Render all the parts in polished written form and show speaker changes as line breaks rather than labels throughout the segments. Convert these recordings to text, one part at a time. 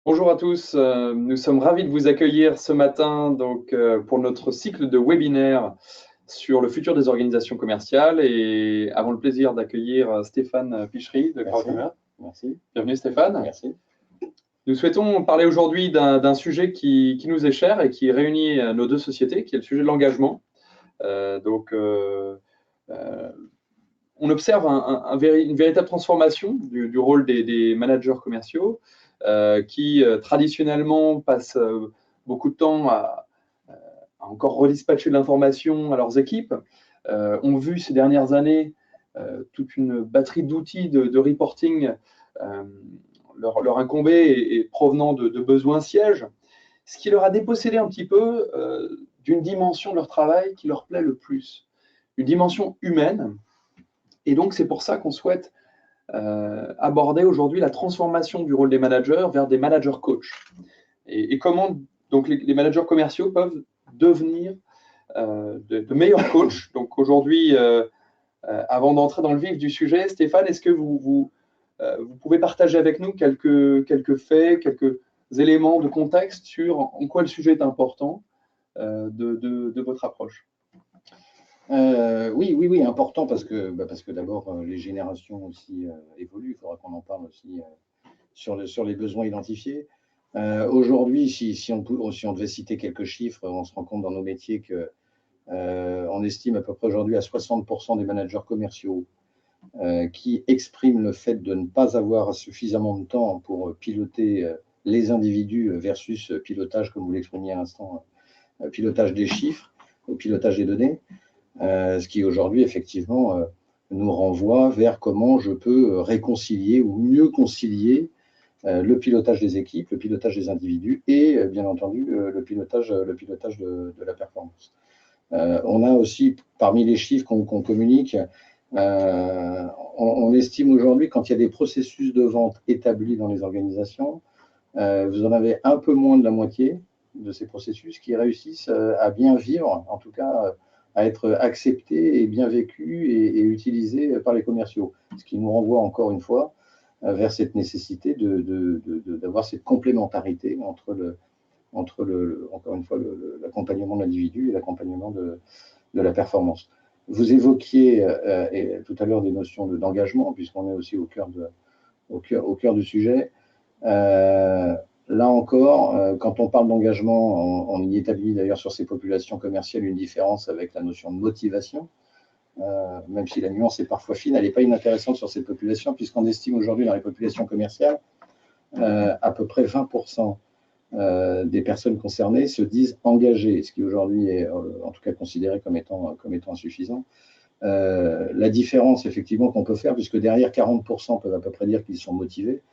Bonjour à tous, nous sommes ravis de vous accueillir ce matin pour notre cycle de webinaires sur le futur des organisations commerciales et avons le plaisir d'accueillir Stéphane Pichery de Crowdhummer.
Merci.
Bienvenue Stéphane.
Merci.
Nous souhaitons parler aujourd'hui d'un sujet qui nous est cher et qui réunit nos deux sociétés, qui est le sujet de l'engagement. On observe une véritable transformation du rôle des managers commerciaux qui traditionnellement passent beaucoup de temps à encore redispatcher de l'information à leurs équipes, ont vu ces dernières années toute une batterie d'outils de reporting leur incomber et provenant de besoins sièges, ce qui leur a dépossédé un petit peu d'une dimension de leur travail qui leur plaît le plus, une dimension humaine. Et donc, c'est pour ça qu'on souhaite aborder aujourd'hui la transformation du rôle des managers vers des managers coachs. Et comment donc les managers commerciaux peuvent devenir de meilleurs coachs. Donc aujourd'hui, avant d'entrer dans le vif du sujet, Stéphane, est-ce que vous pouvez partager avec nous quelques faits, quelques éléments de contexte sur en quoi le sujet est important de votre approche?
Oui, important parce que d'abord, les générations aussi évoluent. Il faudra qu'on en parle aussi sur les besoins identifiés. Aujourd'hui, si on devait citer quelques chiffres, on se rend compte dans nos métiers qu'on estime à peu près aujourd'hui à 60% des managers commerciaux qui expriment le fait de ne pas avoir suffisamment de temps pour piloter les individus versus pilotage, comme vous l'exprimiez à l'instant, pilotage des chiffres ou pilotage des données. Ce qui aujourd'hui, effectivement, nous renvoie vers comment je peux réconcilier ou mieux concilier le pilotage des équipes, le pilotage des individus et, bien entendu, le pilotage de la performance. On a aussi, parmi les chiffres qu'on communique, on estime aujourd'hui, quand il y a des processus de vente établis dans les organisations, vous en avez un peu moins de la moitié de ces processus qui réussissent à bien vivre, en tout cas à être acceptés et bien vécus et utilisés par les commerciaux. Ce qui nous renvoie encore une fois vers cette nécessité d'avoir cette complémentarité entre encore une fois, l'accompagnement de l'individu et l'accompagnement de la performance. Vous évoquiez tout à l'heure des notions d'engagement, puisqu'on est aussi au cœur du sujet. Là encore, quand on parle d'engagement, on y établit d'ailleurs sur ces populations commerciales une différence avec la notion de motivation, même si la nuance est parfois fine, elle n'est pas inintéressante sur cette population, puisqu'on estime aujourd'hui dans les populations commerciales, à peu près 20% des personnes concernées se disent engagées, ce qui aujourd'hui est en tout cas considéré comme étant insuffisant. La différence effectivement qu'on peut faire, puisque derrière 40% peuvent à peu près dire qu'ils sont motivés,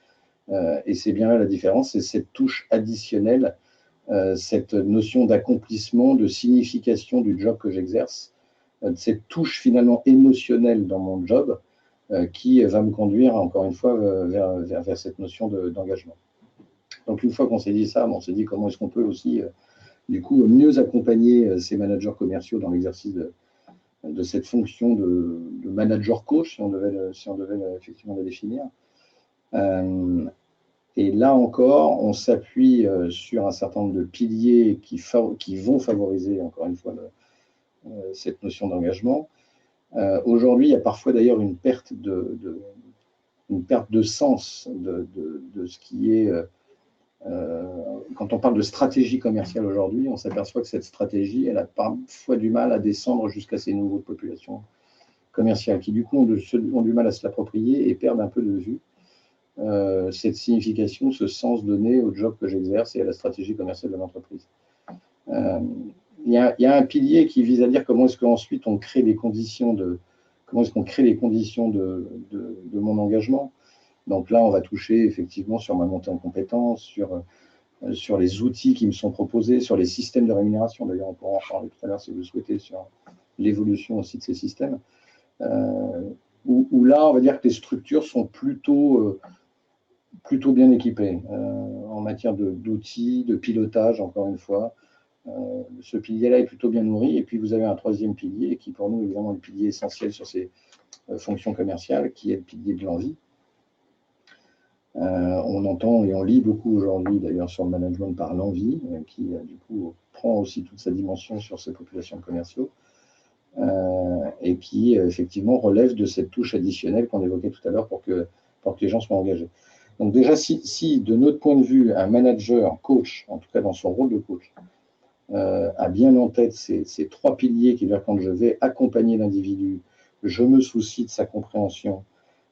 et c'est bien là la différence, c'est cette touche additionnelle, cette notion d'accomplissement, de signification du job que j'exerce, cette touche finalement émotionnelle dans mon job qui va me conduire encore une fois vers cette notion d'engagement. Donc une fois qu'on s'est dit ça, on s'est dit comment est-ce qu'on peut aussi du coup mieux accompagner ces managers commerciaux dans l'exercice de cette fonction de manager coach, si on devait effectivement la définir. Et là encore, on s'appuie sur un certain nombre de piliers qui vont favoriser, encore une fois, cette notion d'engagement. Aujourd'hui, il y a parfois d'ailleurs une perte de sens de ce qui est... quand on parle de stratégie commerciale aujourd'hui, on s'aperçoit que cette stratégie, elle a parfois du mal à descendre jusqu'à ces niveaux de population commerciale qui, du coup, ont du mal à se l'approprier et perdent un peu de vue cette signification, ce sens donné au job que j'exerce et à la stratégie commerciale de l'entreprise. Il y a un pilier qui vise à dire comment est-ce qu'ensuite on crée les conditions de mon engagement. Donc là, on va toucher effectivement sur ma montée en compétences, sur les outils qui me sont proposés, sur les systèmes de rémunération. D'ailleurs, on pourra en parler tout à l'heure si vous le souhaitez, sur l'évolution aussi de ces systèmes. Où là, on va dire que les structures sont plutôt bien équipées en matière d'outils, de pilotage, encore une fois. Ce pilier-là est plutôt bien nourri. Et puis, vous avez un troisième pilier qui, pour nous, est vraiment le pilier essentiel sur ces fonctions commerciales, qui est le pilier de l'envie. On entend et on lit beaucoup aujourd'hui, d'ailleurs, sur le management par l'envie, qui, du coup, prend aussi toute sa dimension sur ces populations de commerciaux, et qui, effectivement, relève de cette touche additionnelle qu'on évoquait tout à l'heure pour que les gens soient engagés. Donc déjà, si de notre point de vue, un manager, coach, en tout cas dans son rôle de coach, a bien en tête ces trois piliers qui veulent dire quand je vais accompagner l'individu, je me soucie de sa compréhension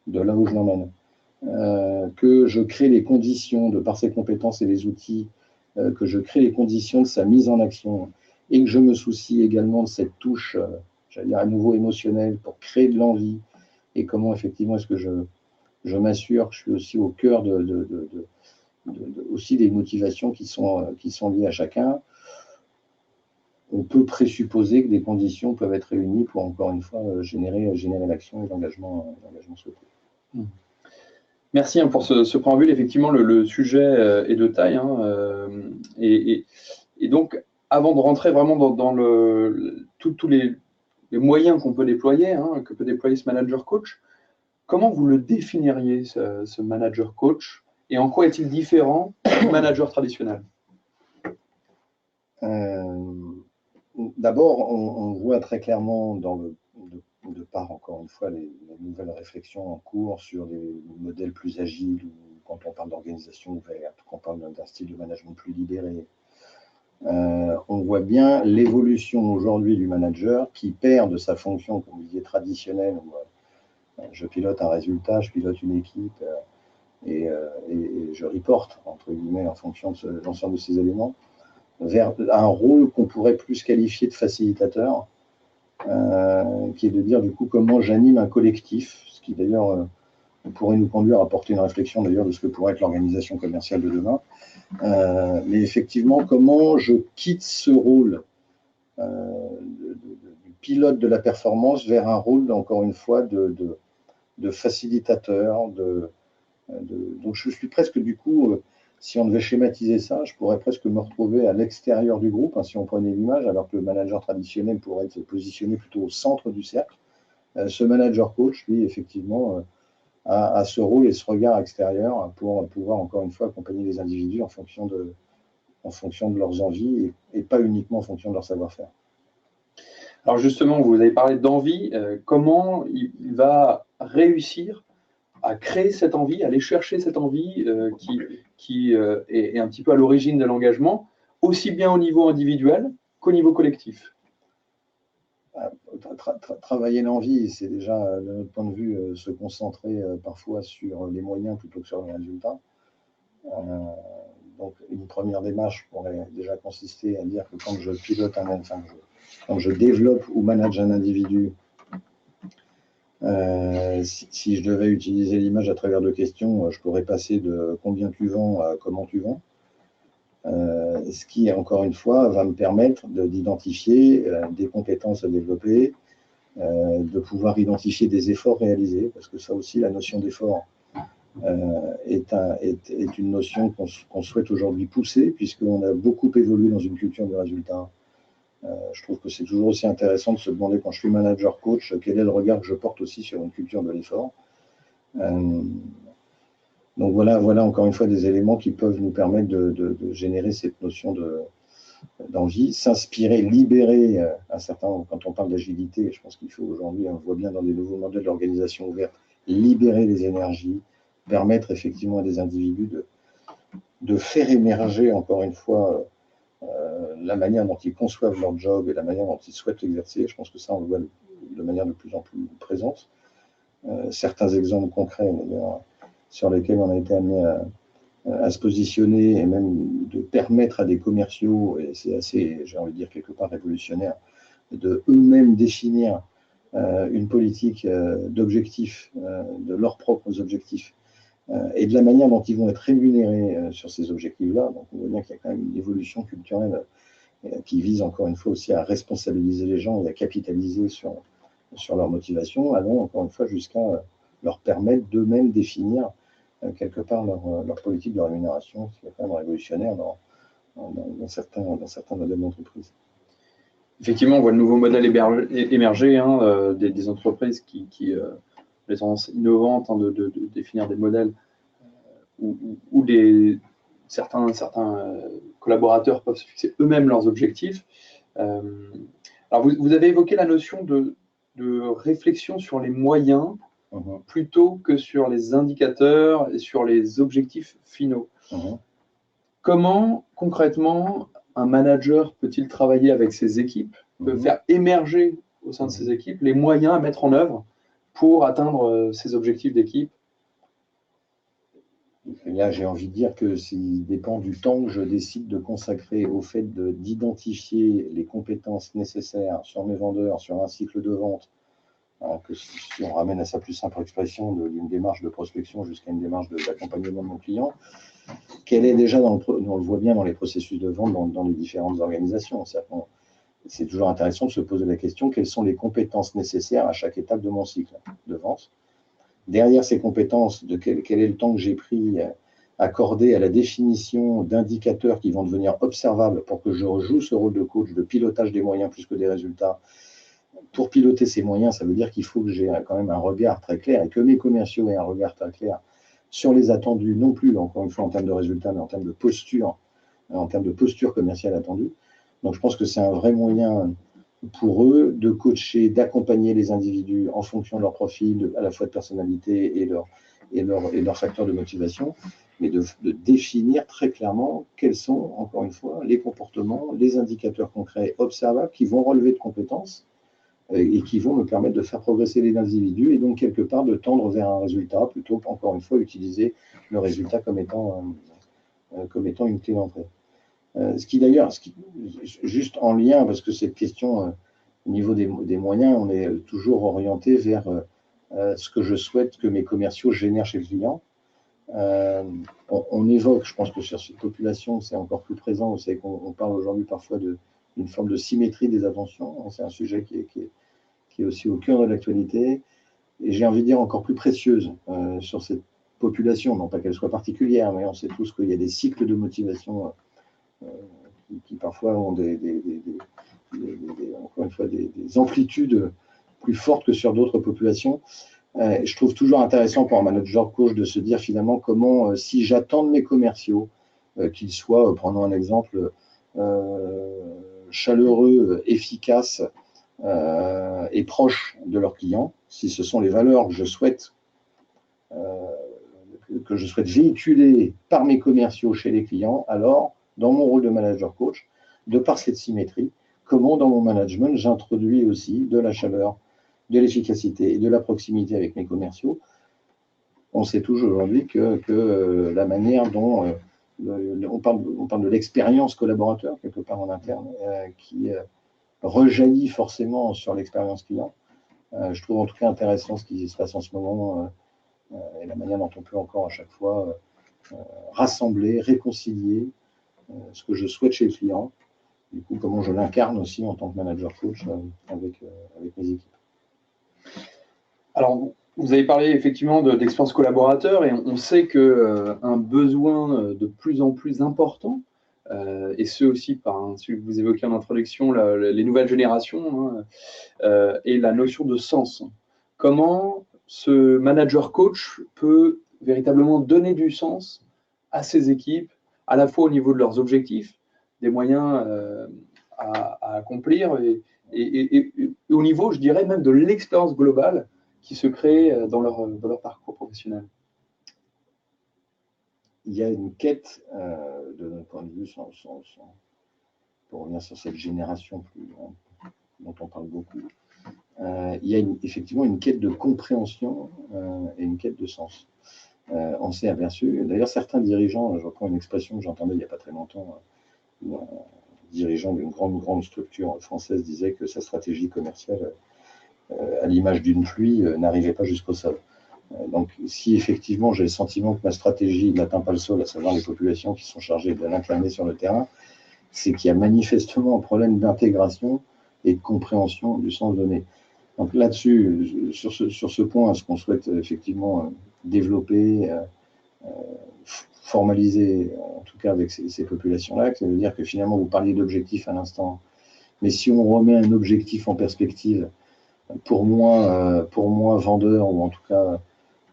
de là où je l'emmène, que je crée les conditions, de par ses compétences et les outils, que je crée les conditions de sa mise en action et que je me soucie également de cette touche, j'allais dire à nouveau émotionnelle, pour créer de l'envie et comment effectivement est-ce que je m'assure que je suis aussi au cœur aussi des motivations qui sont liées à chacun. On peut présupposer que des conditions peuvent être réunies pour, encore une fois, générer l'action et l'engagement souhaité.
Merci pour ce préambule. Effectivement, le sujet est de taille. Et donc, avant de rentrer vraiment dans tous les moyens qu'on peut déployer, que peut déployer ce manager coach, comment vous le définiriez, ce manager coach, et en quoi est-il différent du manager traditionnel?
D'abord, on voit très clairement de par, encore une fois, les nouvelles réflexions en cours sur les modèles plus agiles, ou quand on parle d'organisation ouverte, quand on parle d'un style de management plus libéré, on voit bien l'évolution aujourd'hui du manager qui perd de sa fonction, comme vous disiez, traditionnelle, où je pilote un résultat, je pilote une équipe et je reporte, entre guillemets, en fonction de l'ensemble de ces éléments, vers un rôle qu'on pourrait plus qualifier de facilitateur, qui est de dire du coup comment j'anime un collectif, ce qui d'ailleurs pourrait nous conduire à porter une réflexion d'ailleurs de ce que pourrait être l'organisation commerciale de demain. Mais effectivement, comment je quitte ce rôle du pilote de la performance vers un rôle, encore une fois, de facilitateur. Donc je suis presque du coup, si on devait schématiser ça, je pourrais presque me retrouver à l'extérieur du groupe, si on prenait l'image, alors que le manager traditionnel pourrait être positionné plutôt au centre du cercle. Ce manager coach, lui, effectivement, a ce rôle et ce regard extérieur pour pouvoir, encore une fois, accompagner les individus en fonction de leurs envies et pas uniquement en fonction de leur savoir-faire.
Alors justement, vous avez parlé d'envie. Comment il va réussir à créer cette envie, à aller chercher cette envie qui est un petit peu à l'origine de l'engagement, aussi bien au niveau individuel qu'au niveau collectif?
Travailler l'envie, c'est déjà, de notre point de vue, se concentrer parfois sur les moyens plutôt que sur les résultats. Donc, une première démarche pourrait déjà consister à dire que quand je pilote quand je développe ou manage un individu, si je devais utiliser l'image à travers deux questions, je pourrais passer de combien tu vends à comment tu vends. Ce qui, encore une fois, va me permettre d'identifier des compétences à développer, de pouvoir identifier des efforts réalisés, parce que ça aussi, la notion d'effort est une notion qu'on souhaite aujourd'hui pousser, puisqu'on a beaucoup évolué dans une culture de résultats. Je trouve que c'est toujours aussi intéressant de se demander, quand je suis manager coach, quel est le regard que je porte aussi sur une culture de l'effort. Donc voilà encore une fois des éléments qui peuvent nous permettre de générer cette notion d'envie, s'inspirer, libérer quand on parle d'agilité, je pense qu'il faut aujourd'hui, on le voit bien dans des nouveaux modèles d'organisation ouverte, libérer les énergies, permettre effectivement à des individus de faire émerger, encore une fois, la manière dont ils conçoivent leur job et la manière dont ils souhaitent l'exercer. Je pense que ça, on le voit de manière de plus en plus présente. Certains exemples concrets, d'ailleurs, sur lesquels on a été amené à se positionner et même de permettre à des commerciaux, et c'est assez, j'ai envie de dire, quelque part révolutionnaire, de eux-mêmes définir une politique d'objectifs, de leurs propres objectifs, et de la manière dont ils vont être rémunérés sur ces objectifs-là. Donc on voit bien qu'il y a quand même une évolution culturelle qui vise encore une fois aussi à responsabiliser les gens et à capitaliser sur leur motivation, allant encore une fois jusqu'à leur permettre d'eux-mêmes définir quelque part leur politique de rémunération, ce qui est quand même révolutionnaire dans certains modèles d'entreprise.
Effectivement, on voit le nouveau modèle émerger, des entreprises qui les tendances innovantes de définir des modèles où certains collaborateurs peuvent se fixer eux-mêmes leurs objectifs. Alors, vous avez évoqué la notion de réflexion sur les moyens plutôt que sur les indicateurs et sur les objectifs finaux. Comment, concrètement, un manager peut-il travailler avec ses équipes, peut faire émerger au sein de ses équipes les moyens à mettre en œuvre pour atteindre ses objectifs d'équipe?
Et là, j'ai envie de dire que ça dépend du temps que je décide de consacrer au fait d'identifier les compétences nécessaires sur mes vendeurs, sur un cycle de vente, que si on ramène à sa plus simple expression d'une démarche de prospection jusqu'à une démarche d'accompagnement de mon client, qu'elle est déjà, on le voit bien dans les processus de vente dans les différentes organisations. C'est toujours intéressant de se poser la question, quelles sont les compétences nécessaires à chaque étape de mon cycle de vente? Derrière ces compétences, quel est le temps que j'ai pris accordé à la définition d'indicateurs qui vont devenir observables pour que je rejoue ce rôle de coach, de pilotage des moyens plus que des résultats. Pour piloter ces moyens, ça veut dire qu'il faut que j'ai quand même un regard très clair et que mes commerciaux aient un regard très clair sur les attendus, non plus, encore une fois, en termes de résultats, mais en termes de posture commerciale attendue. Donc, je pense que c'est un vrai moyen pour eux de coacher, d'accompagner les individus en fonction de leur profil, à la fois de personnalité et leur facteur de motivation, mais de définir très clairement quels sont, encore une fois, les comportements, les indicateurs concrets observables qui vont relever de compétences et qui vont me permettre de faire progresser les individus et donc quelque part de tendre vers un résultat, plutôt qu'encore une fois utiliser le résultat comme étant une clé d'entrée. Ce qui d'ailleurs, juste en lien, parce que cette question, au niveau des moyens, on est toujours orienté vers ce que je souhaite que mes commerciaux génèrent chez le client. On évoque, je pense que sur cette population, c'est encore plus présent, vous savez qu'on parle aujourd'hui parfois d'une forme de symétrie des attentions, c'est un sujet qui est aussi au cœur de l'actualité, et j'ai envie de dire encore plus précieuse sur cette population, non pas qu'elle soit particulière, mais on sait tous qu'il y a des cycles de motivation qui parfois ont encore une fois, des amplitudes plus fortes que sur d'autres populations. Je trouve toujours intéressant pour un manager coach de se dire finalement comment, si j'attends de mes commerciaux qu'ils soient, prenons un exemple, chaleureux, efficaces et proches de leurs clients, si ce sont les valeurs que je souhaite véhiculer par mes commerciaux chez les clients, alors dans mon rôle de manager coach, de par cette symétrie, comment dans mon management j'introduis aussi de la chaleur, de l'efficacité et de la proximité avec mes commerciaux. On sait tous aujourd'hui que la manière dont on parle de l'expérience collaborateur, quelque part en interne, qui rejaillit forcément sur l'expérience client. Je trouve en tout cas intéressant ce qui se passe en ce moment et la manière dont on peut encore à chaque fois rassembler, réconcilier ce que je souhaite chez le client, du coup comment je l'incarne aussi en tant que manager coach avec mes équipes.
Alors, vous avez parlé effectivement d'expérience collaborateur et on sait qu'un besoin de plus en plus important, et ce aussi par ce que vous évoquiez en introduction, les nouvelles générations, et la notion de sens. Comment ce manager coach peut véritablement donner du sens à ses équipes, à la fois au niveau de leurs objectifs, des moyens à accomplir, et au niveau, je dirais, même de l'expérience globale qui se crée dans leur parcours professionnel.
Il y a une quête, de notre point de vue, pour revenir sur cette génération dont on parle beaucoup, il y a effectivement une quête de compréhension et une quête de sens. On s'est aperçu, d'ailleurs certains dirigeants, je reprends une expression que j'entendais il n'y a pas très longtemps, où un dirigeant d'une grande structure française disait que sa stratégie commerciale, à l'image d'une pluie, n'arrivait pas jusqu'au sol. Donc si effectivement j'ai le sentiment que ma stratégie n'atteint pas le sol, à savoir les populations qui sont chargées de l'incarner sur le terrain, c'est qu'il y a manifestement un problème d'intégration et de compréhension du sens donné. Donc là-dessus, sur ce point, ce qu'on souhaite effectivement développer, formaliser, en tout cas avec ces populations-là, ça veut dire que finalement, vous parliez d'objectifs à l'instant, mais si on remet un objectif en perspective, pour moi vendeur, ou en tout cas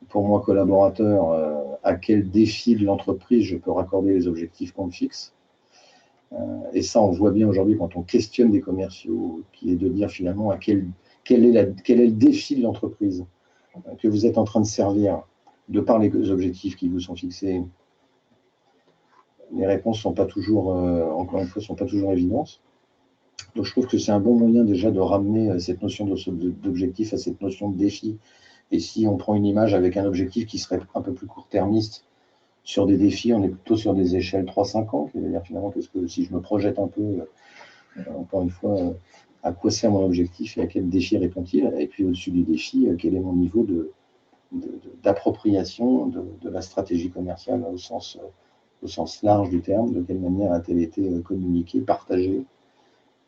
pour moi collaborateur, à quel défi de l'entreprise je peux raccorder les objectifs qu'on me fixe. Et ça, on voit bien aujourd'hui quand on questionne des commerciaux, qui est de dire finalement quel est le défi de l'entreprise que vous êtes en train de servir de par les objectifs qui vous sont fixés. Les réponses sont pas toujours, encore une fois, sont pas toujours évidentes. Donc je trouve que c'est un bon moyen déjà de ramener cette notion d'objectif à cette notion de défi. Et si on prend une image avec un objectif qui serait un peu plus court-termiste sur des défis, on est plutôt sur des échelles 3-5 ans. C'est-à-dire finalement, si je me projette un peu, encore une fois, à quoi sert mon objectif et à quel défi répond-il? Et puis au-dessus du défi, quel est mon niveau d'appropriation de la stratégie commerciale au sens large du terme, de quelle manière a-t-elle été communiquée, partagée.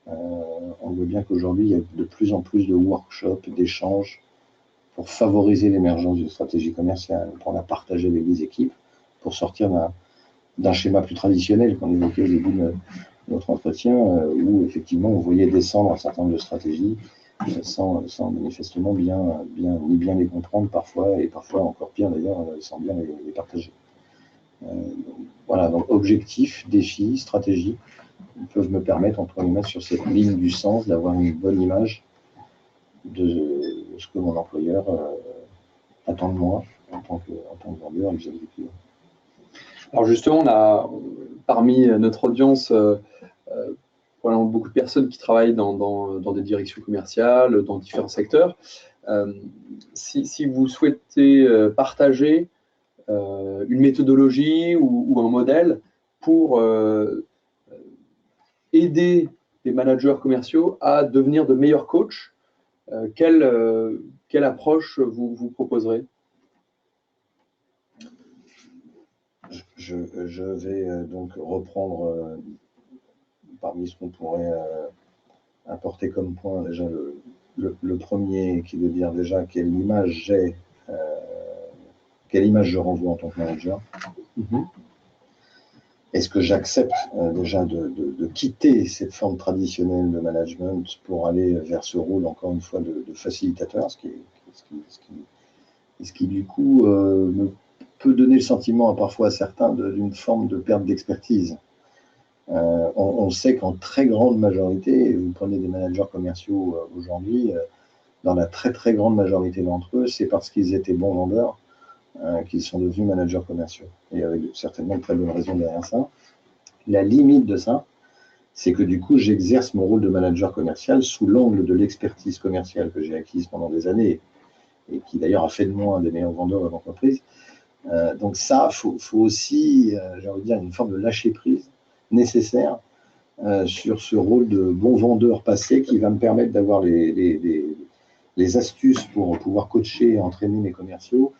On voit bien qu'aujourd'hui, il y a de plus en plus de workshops, d'échanges pour favoriser l'émergence d'une stratégie commerciale, pour la partager avec des équipes, pour sortir d'un schéma plus traditionnel qu'on évoquait au début de notre entretien, où effectivement on voyait descendre un certain nombre de stratégies sans manifestement ni bien les comprendre parfois, et parfois encore pire d'ailleurs, sans bien les partager. Voilà, donc objectifs, défis, stratégies peuvent me permettre, entre guillemets, sur cette ligne du sens, d'avoir une bonne image de ce que mon employeur attend de moi en tant que vendeur vis-à-vis du client.
Alors justement, on a parmi notre audience probablement beaucoup de personnes qui travaillent dans des directions commerciales, dans différents secteurs. Si vous souhaitez partager une méthodologie ou un modèle pour aider les managers commerciaux à devenir de meilleurs coachs, quelle approche vous proposerez?
Je vais donc reprendre parmi ce qu'on pourrait apporter comme point déjà le premier, qui veut dire déjà quelle image je renvoie en tant que manager. Est-ce que j'accepte déjà de quitter cette forme traditionnelle de management pour aller vers ce rôle, encore une fois, de facilitateur, ce qui du coup peut donner le sentiment parfois à certains d'une forme de perte d'expertise. On sait qu'en très grande majorité, vous prenez des managers commerciaux aujourd'hui, dans la très très grande majorité d'entre eux, c'est parce qu'ils étaient bons vendeurs qu'ils sont devenus managers commerciaux. Et avec certainement de très bonnes raisons derrière ça. La limite de ça, c'est que du coup, j'exerce mon rôle de manager commercial sous l'angle de l'expertise commerciale que j'ai acquise pendant des années et qui d'ailleurs a fait de moi un des meilleurs vendeurs de l'entreprise. Donc ça, faut aussi, j'ai envie de dire, une forme de lâcher-prise nécessaire sur ce rôle de bon vendeur passé qui va me permettre d'avoir les astuces pour pouvoir coacher et entraîner mes commerciaux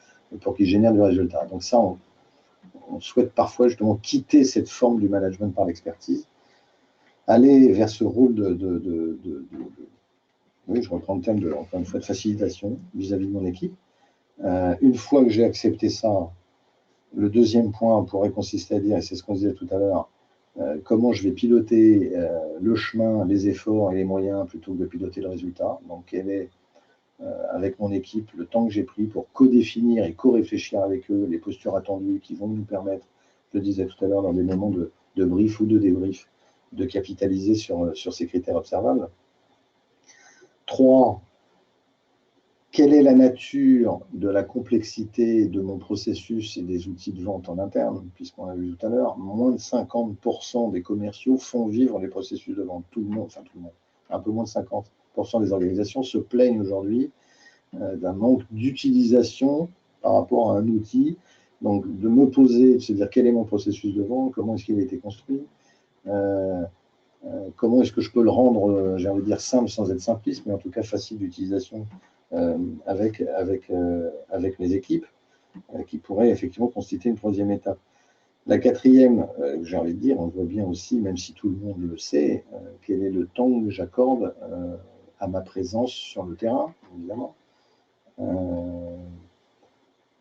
pour qu'ils génèrent du résultat. Donc ça, on souhaite parfois justement quitter cette forme du management par l'expertise, aller vers ce rôle oui, je reprends le terme encore une fois, de facilitation vis-à-vis de mon équipe. Une fois que j'ai accepté ça, le deuxième point pourrait consister à dire, et c'est ce qu'on disait tout à l'heure, comment je vais piloter le chemin, les efforts et les moyens plutôt que de piloter le résultat. Donc, quel est, avec mon équipe, le temps que j'ai pris pour co-définir et co-réfléchir avec eux les postures attendues qui vont nous permettre, je le disais tout à l'heure, dans des moments de brief ou de débrief, de capitaliser sur ces critères observables. 3. Quelle est la nature de la complexité de mon processus et des outils de vente en interne, puisqu'on a vu tout à l'heure, moins de 50% des commerciaux font vivre les processus de vente. Tout le monde, un peu moins de 50% des organisations se plaignent aujourd'hui d'un manque d'utilisation par rapport à un outil. Donc, de me poser, de se dire quel est mon processus de vente, comment est-ce qu'il a été construit, comment est-ce que je peux le rendre, j'ai envie de dire simple sans être simpliste, mais en tout cas facile d'utilisation avec mes équipes, qui pourrait effectivement constituer une troisième étape. La quatrième, j'ai envie de dire, on voit bien aussi, même si tout le monde le sait, quel est le temps que j'accorde à ma présence sur le terrain, évidemment.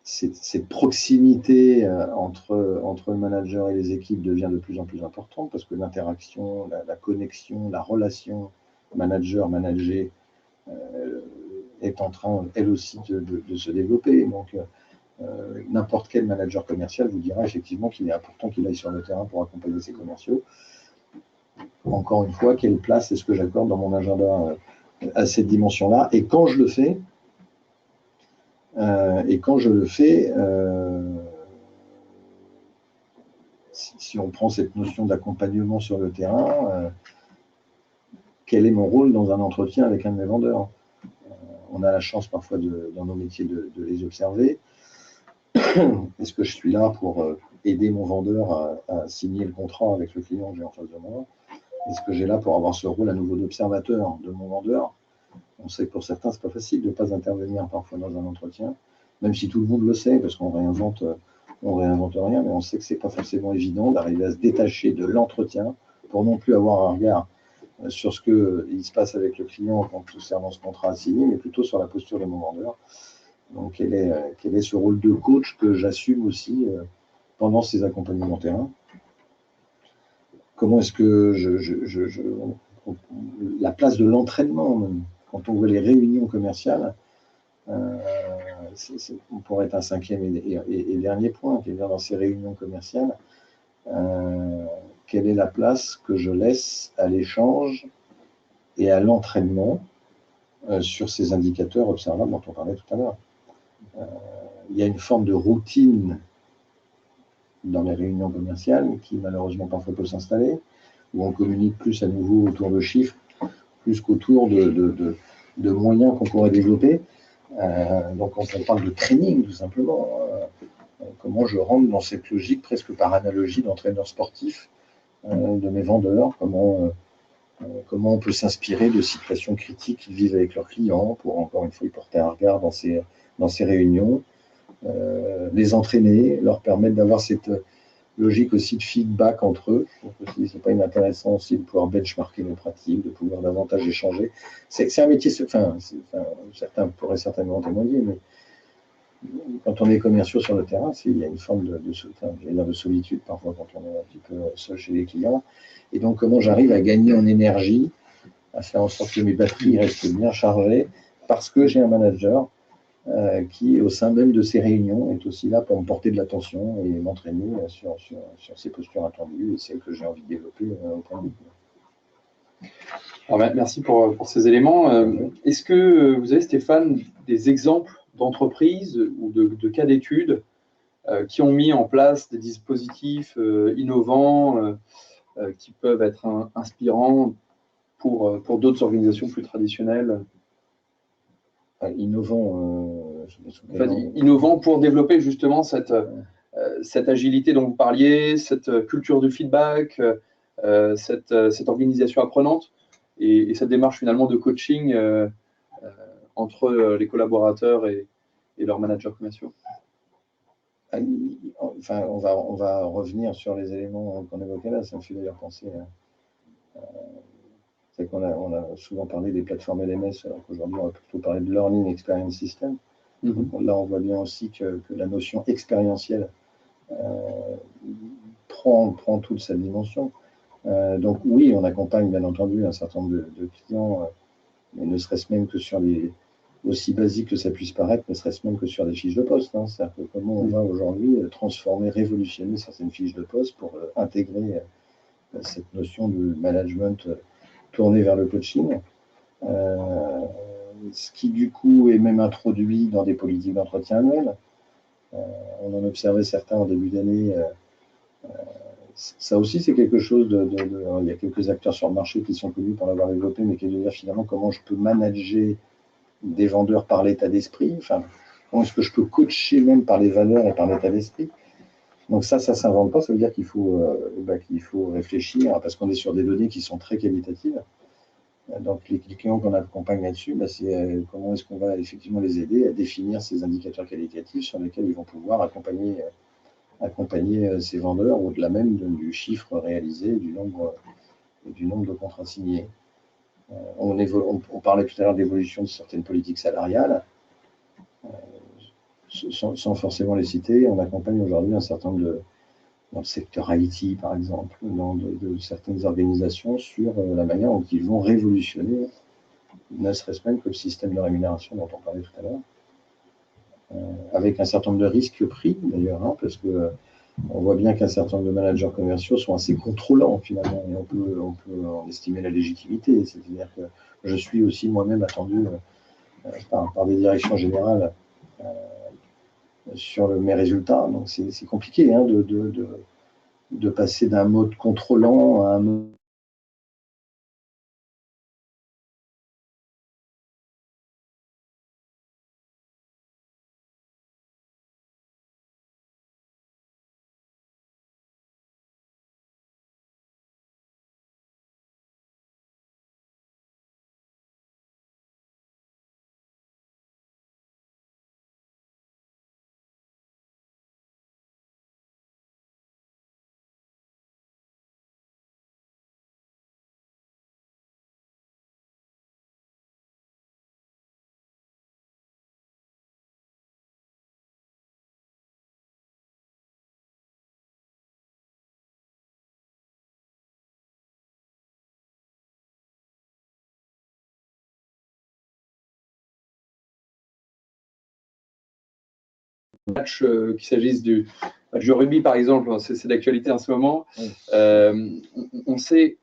Cette proximité entre le manager et les équipes devient de plus en plus importante parce que l'interaction, la connexion, la relation manager-manager est en train, elle aussi, de se développer. Donc, n'importe quel manager commercial vous dira effectivement qu'il est important qu'il aille sur le terrain pour accompagner ses commerciaux. Encore une fois, quelle place est-ce que j'accorde dans mon agenda à cette dimension-là? Et quand je le fais, si on prend cette notion d'accompagnement sur le terrain, quel est mon rôle dans un entretien avec un de mes vendeurs? On a la chance parfois dans nos métiers de les observer. Est-ce que je suis là pour aider mon vendeur à signer le contrat avec le client que j'ai en face de moi? Est-ce que j'ai là pour avoir ce rôle à nouveau d'observateur de mon vendeur? On sait que pour certains, c'est pas facile de ne pas intervenir parfois dans un entretien, même si tout le monde le sait, parce qu'on réinvente rien, mais on sait que c'est pas forcément évident d'arriver à se détacher de l'entretien pour non plus avoir un regard sur ce qu'il se passe avec le client concernant ce contrat à signer, mais plutôt sur la posture de mon vendeur. Donc, quel est ce rôle de coach que j'assume aussi pendant ces accompagnements terrain? Comment est-ce que la place de l'entraînement, quand on voit les réunions commerciales, on pourrait être un cinquième et dernier point, qui est dans ces réunions commerciales, quelle est la place que je laisse à l'échange et à l'entraînement sur ces indicateurs observables dont on parlait tout à l'heure. Il y a une forme de routine dans les réunions commerciales qui malheureusement parfois peut s'installer, où on communique plus à nouveau autour de chiffres, plus qu'autour de moyens qu'on pourrait développer. Donc quand on parle de training tout simplement, comment je rentre dans cette logique presque par analogie d'entraîneur sportif de mes vendeurs, comment on peut s'inspirer de situations critiques qu'ils vivent avec leurs clients pour encore une fois y porter un regard dans ces réunions, les entraîner, leur permettre d'avoir cette logique aussi de feedback entre eux. Donc aussi, c'est pas inintéressant aussi de pouvoir benchmarker nos pratiques, de pouvoir davantage échanger. C'est un métier, certains pourraient certainement témoigner, mais quand on est commerciaux sur le terrain, il y a une forme de solitude parfois quand on est un petit peu seul chez les clients. Et donc, comment j'arrive à gagner en énergie, à faire en sorte que mes batteries restent bien chargées, parce que j'ai un manager qui, au sein même de ces réunions, est aussi là pour me porter de l'attention et m'entraîner sur ces postures attendues et celles que j'ai envie de développer auprès de lui.
Alors, merci pour ces éléments. Est-ce que vous avez, Stéphane, des exemples d'entreprises ou de cas d'études qui ont mis en place des dispositifs innovants qui peuvent être inspirants pour d'autres organisations plus traditionnelles?
Innovant,
innovant pour développer justement cette agilité dont vous parliez, cette culture du feedback, cette organisation apprenante et cette démarche finalement de coaching entre les collaborateurs et leurs managers commerciaux.
Enfin, on va revenir sur les éléments qu'on évoquait là, ça me fait d'ailleurs penser c'est qu'on a souvent parlé des plateformes LMS, alors qu'aujourd'hui on va plutôt parler de Learning Experience System. Donc, là, on voit bien aussi que la notion expérientielle prend toute sa dimension. Donc oui, on accompagne bien entendu un certain nombre de clients, mais ne serait-ce même que sur aussi basique que ça puisse paraître, ne serait-ce même que sur des fiches de poste. C'est-à-dire que comment on va aujourd'hui transformer, révolutionner certaines fiches de poste pour intégrer cette notion de management tourné vers le coaching, ce qui du coup est même introduit dans des politiques d'entretien annuelles. On en observait certains en début d'année. Ça aussi, c'est quelque chose il y a quelques acteurs sur le marché qui sont connus pour l'avoir développé, mais qui est de dire finalement comment je peux manager des vendeurs par l'état d'esprit, enfin, comment est-ce que je peux coacher même par les valeurs et par l'état d'esprit. Donc ça s'invente pas, ça veut dire qu'il faut réfléchir, parce qu'on est sur des données qui sont très qualitatives. Donc les clients qu'on accompagne là-dessus, c'est comment est-ce qu'on va effectivement les aider à définir ces indicateurs qualitatifs sur lesquels ils vont pouvoir accompagner ces vendeurs au-delà même du chiffre réalisé, du nombre de contrats signés. On parlait tout à l'heure d'évolution de certaines politiques salariales. Sans forcément les citer, on accompagne aujourd'hui un certain nombre dans le secteur IT, par exemple, dans de certaines organisations sur la manière dont ils vont révolutionner, ne serait-ce même que le système de rémunération dont on parlait tout à l'heure. avec un certain nombre de risques pris d'ailleurs, hein, parce que on voit bien qu'un certain nombre de managers commerciaux sont assez contrôlants finalement, et on peut en estimer la légitimité. C'est-à-dire que je suis aussi moi-même attendu par des directions générales sur mes résultats. Donc c'est compliqué hein, de passer d'un mode contrôlant à un mode
match, qu'il s'agisse du match de rugby par exemple, c'est d'actualité en ce moment. On sait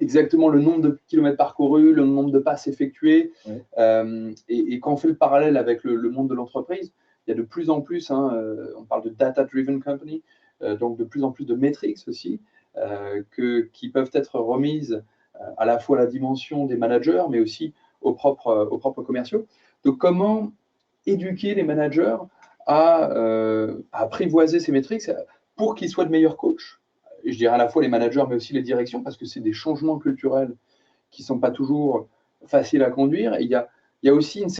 exactement le nombre de kilomètres parcourus, le nombre de passes effectuées. Et quand on fait le parallèle avec le monde de l'entreprise, il y a de plus en plus, hein, on parle de data-driven company, donc de plus en plus de métriques aussi, qui peuvent être remises à la fois à la dimension des managers, mais aussi aux propres commerciaux. Donc comment éduquer les managers à apprivoiser ces métriques pour qu'ils soient de meilleurs coachs. Je dirais à la fois les managers, mais aussi les directions, parce que c'est des changements culturels qui ne sont pas toujours faciles à conduire. Et il y a aussi une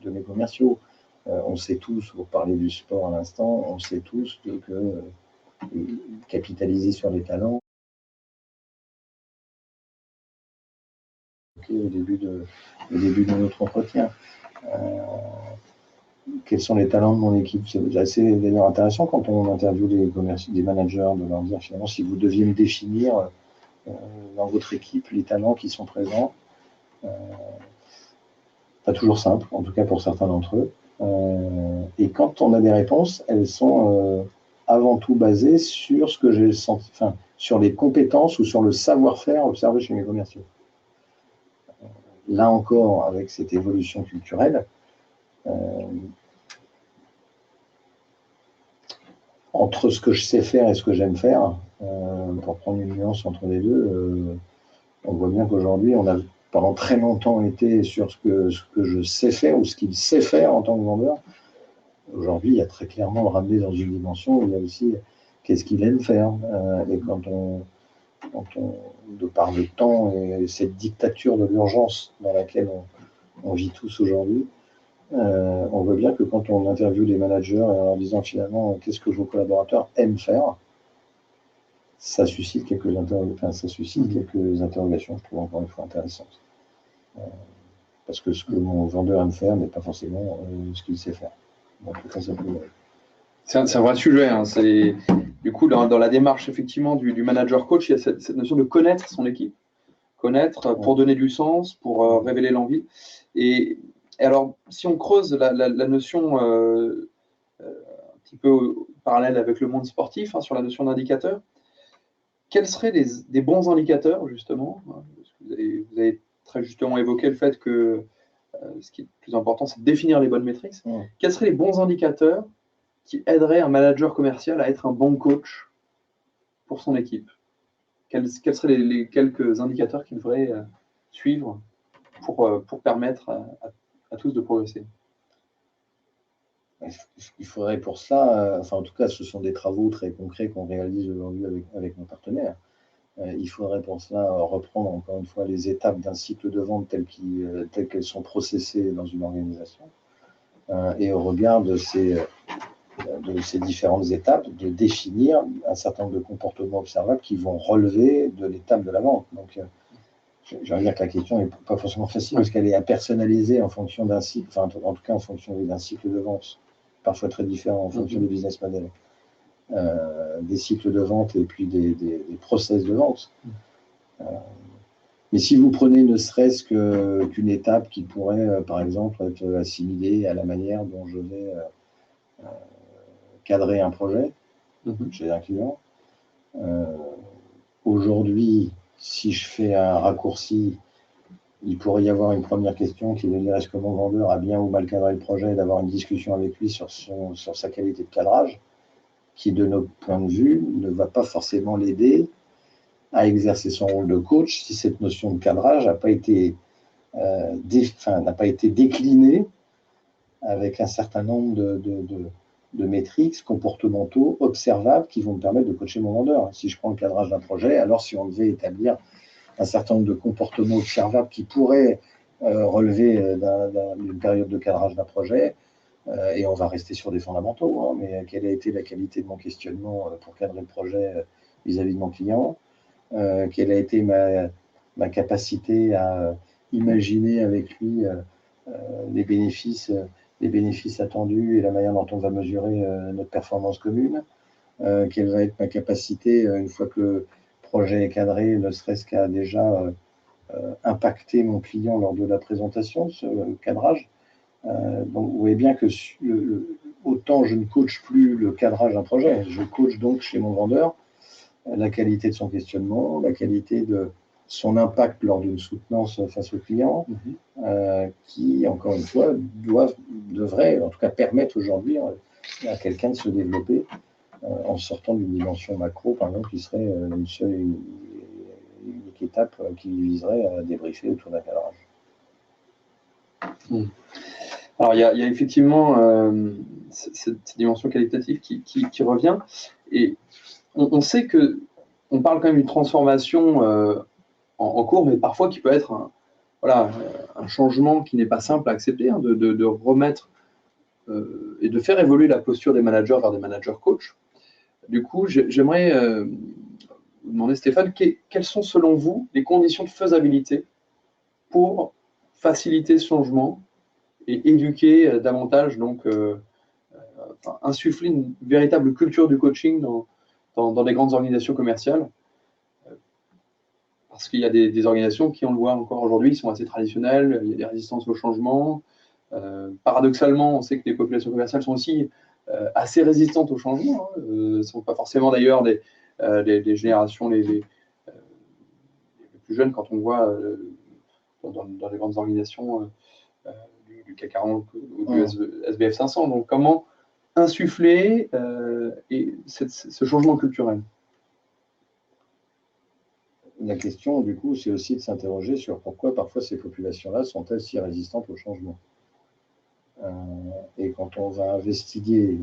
de mes commerciaux. On sait tous, vous parlez du sport à l'instant, on sait tous que capitaliser sur les talents, au début de notre entretien. Quels sont les talents de mon équipe? C'est assez d'ailleurs intéressant quand on interviewe des managers, de leur dire finalement si vous deviez me définir dans votre équipe les talents qui sont présents. Pas toujours simple, en tout cas pour certains d'entre eux. Et quand on a des réponses, elles sont avant tout basées sur ce que j'ai senti, enfin, sur les compétences ou sur le savoir-faire observé chez mes commerciaux. Là encore, avec cette évolution culturelle, entre ce que je sais faire et ce que j'aime faire, pour prendre une nuance entre les deux, on voit bien qu'aujourd'hui, on a pendant très longtemps été sur ce que je sais faire ou ce qu'il sait faire en tant que vendeur. Aujourd'hui, il y a très clairement le ramener dans une dimension où il y a aussi qu'est-ce qu'il aime faire. Et quand de par le temps et cette dictature de l'urgence dans laquelle on vit tous aujourd'hui, on voit bien que quand on interviewe les managers en leur disant finalement qu'est-ce que vos collaborateurs aiment faire, ça suscite quelques interrogations, je trouve encore une fois intéressantes. Parce que ce que mon vendeur aime faire n'est pas forcément ce qu'il sait faire. Donc,
c'est un vrai sujet. Hein. Du coup, dans la démarche effectivement du manager coach, il y a cette notion de connaître son équipe, connaître pour donner du sens, pour révéler l'envie. Et alors, si on creuse la notion un petit peu parallèle avec le monde sportif, hein, sur la notion d'indicateur, quels seraient des bons indicateurs, justement? Vous avez très justement évoqué le fait que ce qui est le plus important, c'est de définir les bonnes métriques. Quels seraient les bons indicateurs qui aideraient un manager commercial à être un bon coach pour son équipe? Quels seraient les quelques indicateurs qu'il devrait suivre pour permettre à tous de progresser?
Il faudrait pour ça, enfin en tout cas ce sont des travaux très concrets qu'on réalise aujourd'hui avec nos partenaires. Il faudrait pour cela reprendre encore une fois les étapes d'un cycle de vente telles qu'elles sont processées dans une organisation et au regard de ces différentes étapes, de définir un certain nombre de comportements observables qui vont relever de l'étape de la vente. Donc, je veux dire que la question n'est pas forcément facile parce qu'elle est à personnaliser en fonction d'un cycle, enfin en tout cas en fonction d'un cycle de vente, parfois très différent en fonction des business models, des cycles de vente et puis des process de vente. Mais si vous prenez ne serait-ce qu'une étape qui pourrait, par exemple, être assimilée à la manière dont je vais cadrer un projet chez un client, aujourd'hui, si je fais un raccourci, il pourrait y avoir une première question qui veut dire est-ce que mon vendeur a bien ou mal cadré le projet et d'avoir une discussion avec lui sur sa qualité de cadrage, qui de notre point de vue ne va pas forcément l'aider à exercer son rôle de coach si cette notion de cadrage n'a pas été déclinée avec un certain nombre de métriques comportementaux observables qui vont me permettre de coacher mon vendeur. Si je prends le cadrage d'un projet, alors si on devait établir un certain nombre de comportements observables qui pourraient relever d'une période de cadrage d'un projet, et on va rester sur des fondamentaux, hein, mais quelle a été la qualité de mon questionnement pour cadrer le projet vis-à-vis de mon client, quelle a été ma capacité à imaginer avec lui les bénéfices attendus et la manière dont on va mesurer notre performance commune, quelle va être ma capacité, une fois que le projet est cadré, ne serait-ce qu'à déjà impacter mon client lors de la présentation, ce cadrage. Donc vous voyez bien que autant je ne coach plus le cadrage d'un projet, je coach donc chez mon vendeur la qualité de son questionnement, la qualité de son impact lors d'une soutenance face au client, qui, encore une fois, devrait, en tout cas, permettre aujourd'hui à quelqu'un de se développer en sortant d'une dimension macro, par exemple, qui serait une seule et unique étape qui viserait à débriefer autour d'un cadrage.
Alors, il y a effectivement cette dimension qualitative qui revient. Et on sait qu'on parle quand même d'une transformation en cours, mais parfois qui peut être un changement qui n'est pas simple à accepter, hein, de remettre et de faire évoluer la posture des managers vers des managers coach. Du coup, j'aimerais vous demander, Stéphane, quelles sont selon vous les conditions de faisabilité pour faciliter ce changement et éduquer davantage, donc insuffler une véritable culture du coaching dans des grandes organisations commerciales, parce qu'il y a des organisations qui, on le voit encore aujourd'hui, sont assez traditionnelles, il y a des résistances au changement. Paradoxalement, on sait que les populations commerciales sont aussi assez résistantes au changement, hein. Ce ne sont pas forcément d'ailleurs des générations les plus jeunes quand on voit dans les grandes organisations du CAC 40 ou du SBF 500. Donc, comment insuffler ce changement culturel?
La question, du coup, c'est aussi de s'interroger sur pourquoi parfois ces populations-là sont-elles si résistantes au changement. Et quand on va investiguer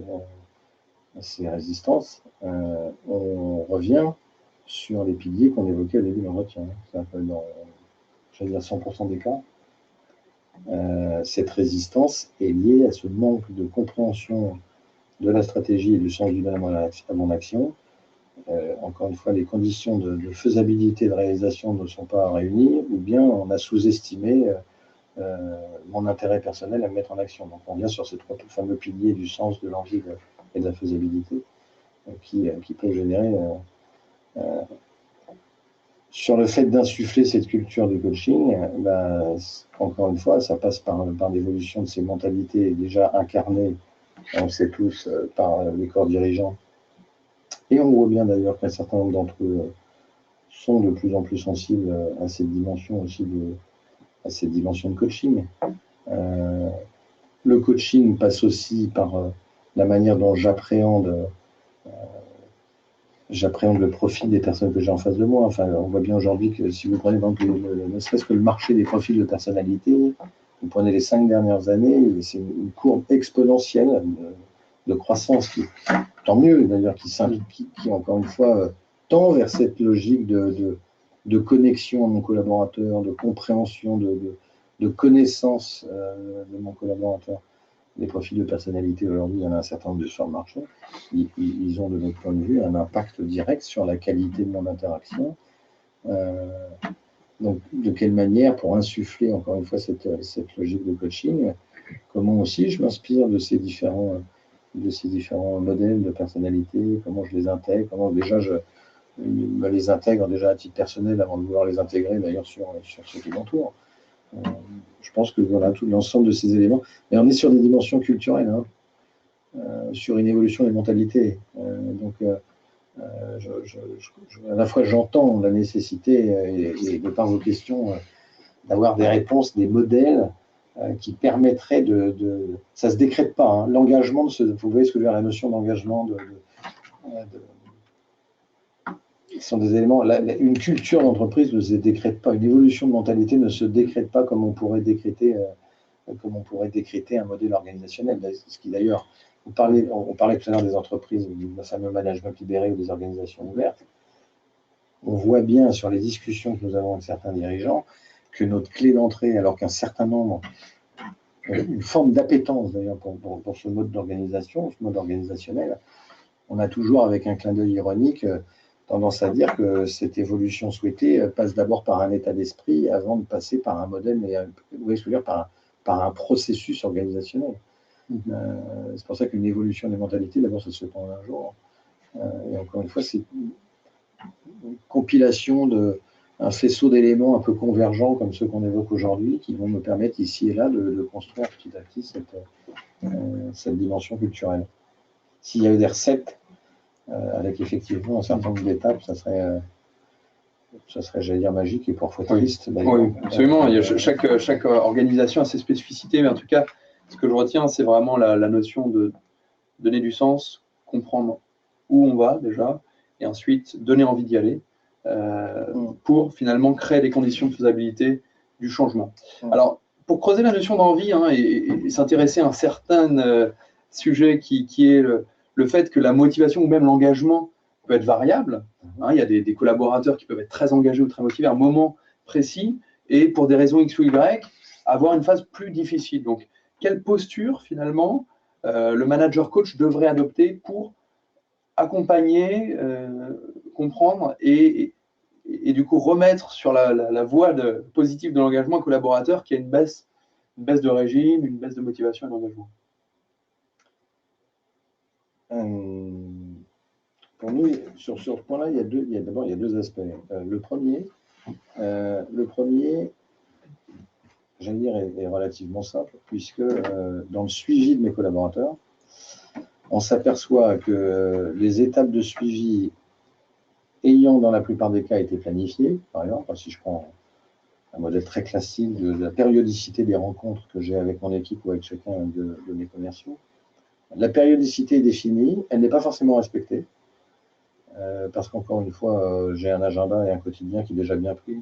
ces résistances, on revient sur les piliers qu'on évoquait au début de l'entretien. C'est un peu dans, je vais dire, 100% des cas. Cette résistance est liée à ce manque de compréhension de la stratégie et du sens du domaine à mon action. Encore une fois, les conditions de faisabilité de réalisation ne sont pas réunies, ou bien on a sous-estimé mon intérêt personnel à me mettre en action. Donc on vient sur ces trois fameux piliers du sens, de l'envie et de la faisabilité qui peuvent générer sur le fait d'insuffler cette culture du coaching. Encore une fois, ça passe par l'évolution de ces mentalités déjà incarnées, on le sait tous, par les corps dirigeants. Et on voit bien d'ailleurs qu'un certain nombre d'entre eux sont de plus en plus sensibles à cette dimension aussi à cette dimension de coaching. Le coaching passe aussi par la manière dont j'appréhende le profil des personnes que j'ai en face de moi. Enfin, on voit bien aujourd'hui que si vous prenez ne serait-ce que le marché des profils de personnalité, vous prenez les 5 dernières années, c'est une courbe exponentielle de croissance qui, tant mieux d'ailleurs, qui encore une fois tend vers cette logique de connexion à mon collaborateur, de compréhension, de connaissance de mon collaborateur. Les profils de personnalité aujourd'hui, il y en a un certain nombre sur le marché. Ils ont, de notre point de vue, un impact direct sur la qualité de mon interaction. Donc, de quelle manière, pour insuffler, encore une fois, cette logique de coaching, comment aussi je m'inspire de ces différents modèles de personnalité, comment je les intègre, comment déjà je me les intègre déjà à titre personnel avant de vouloir les intégrer d'ailleurs sur ceux qui m'entourent. Je pense que voilà, tout l'ensemble de ces éléments. Mais on est sur des dimensions culturelles, hein, sur une évolution des mentalités. À la fois, j'entends la nécessité, et de par vos questions, d'avoir des réponses, des modèles qui permettraient ça ne se décrète pas. Hein, l'engagement, vous voyez ce que je veux dire, la notion d'engagement, ce sont des éléments. Une culture d'entreprise ne se décrète pas. Une évolution de mentalité ne se décrète pas comme on pourrait décréter un modèle organisationnel. Ce qui d'ailleurs, on parlait tout à l'heure des entreprises, du fameux management libéré ou des organisations ouvertes. On voit bien sur les discussions que nous avons avec certains dirigeants que notre clé d'entrée, alors qu'un certain nombre, une forme d'appétence d'ailleurs pour ce mode d'organisation, ce mode organisationnel, on a toujours, avec un clin d'œil ironique, tendance à dire que cette évolution souhaitée passe d'abord par un état d'esprit avant de passer par un modèle, mais vous voyez ce que je veux dire, par un processus organisationnel. C'est pour ça qu'une évolution des mentalités, d'abord, ça se fait en un jour. Et encore une fois, c'est une compilation un faisceau d'éléments un peu convergents comme ceux qu'on évoque aujourd'hui qui vont me permettre ici et là de construire petit à petit cette dimension culturelle. S'il y avait des recettes avec effectivement un certain nombre d'étapes, ça serait, j'allais dire, magique et parfois triste.
Oui, absolument. Chaque organisation a ses spécificités, mais en tout cas, ce que je retiens, c'est vraiment la notion de donner du sens, comprendre où on va déjà, et ensuite donner envie d'y aller pour finalement créer les conditions de faisabilité du changement. Alors, pour creuser la notion d'envie et s'intéresser à un certain sujet qui est le fait que la motivation ou même l'engagement peut être variable. Il y a des collaborateurs qui peuvent être très engagés ou très motivés à un moment précis et pour des raisons X ou Y, avoir une phase plus difficile. Donc, quelle posture finalement le manager coach devrait adopter pour accompagner, comprendre et du coup remettre sur la voie positive de l'engagement un collaborateur qui a une baisse de régime, une baisse de motivation et d'engagement.
Pour nous, sur ce point-là, il y a deux aspects. Le premier, j'allais dire, est relativement simple, puisque dans le suivi de mes collaborateurs, on s'aperçoit que les étapes de suivi ayant dans la plupart des cas été planifiées, par exemple, si je prends un modèle très classique de la périodicité des rencontres que j'ai avec mon équipe ou avec chacun de mes commerciaux, la périodicité est définie, elle n'est pas forcément respectée, parce qu'encore une fois, j'ai un agenda et un quotidien qui est déjà bien pris